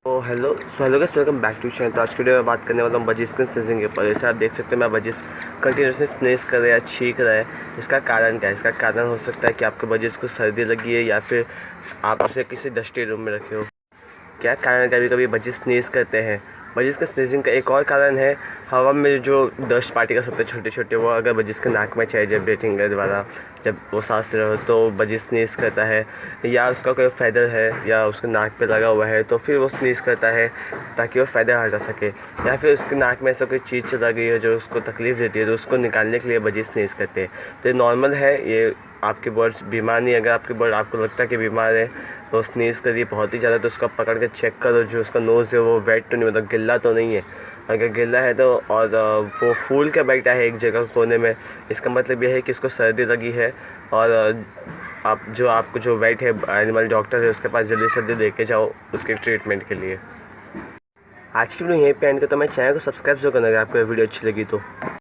तो hello guys, welcome back to channel. तो आज की वीडियो में बात करने वाला हूँ बजिस के स्नीजिंग के ऊपर। जैसे आप देख सकते हैं, मैं बजिस कंटिन्यूसली स्नीज कर रहा है या छींक रहा है। इसका कारण क्या है? इसका कारण हो सकता है कि आपके बजिस को सर्दी लगी है या फिर आप उसे किसी डस्टी रूम में रखे हो। क्या कारण, कभी कभी बजिस स्नीज करते हैं। बजिस के स्नीजिंग का एक और कारण है हवा में जो डस्ट पार्टिकल्स होते हैं छोटे छोटे, वो अगर बजिस के नाक में चले जाए ब्रीथिंग के द्वारा, जब वो सांस ले रहे हो तो बजिस स्नीज करता है। या उसका कोई फैदर है या उसके नाक पे लगा हुआ है तो फिर वो स्नीज करता है ताकि वो फैदर हटा सके। या फिर उसके नाक में ऐसा कोई चीज़ चला गई है जो उसको तकलीफ़ देती है तो उसको निकालने के लिए बजिस स्नीज करते हैं। तो ये नॉर्मल है, ये आपके बर्ड्स बीमार नहीं। अगर आपके बर्ड आपको लगता है कि बीमार है तो स्नीज करिए बहुत ही ज़्यादा, तो उसका पकड़ के चेक करो जो उसका नोज़ है वो वेट तो नहीं, मतलब गिल्ला तो नहीं है। अगर गिल्ला है तो और वो फूल के बैठा है एक जगह कोने में, इसका मतलब यह है कि इसको सर्दी लगी है। और आपको जो वेट है एनिमल डॉक्टर है उसके पास जल्दी से जल्दी लेके जाओ उसके ट्रीटमेंट के लिए। आज की वीडियो यहीं पे एंड करता हूं। मैं चैनल को सब्सक्राइब जरूर करना अगर आपको वीडियो अच्छी लगी तो।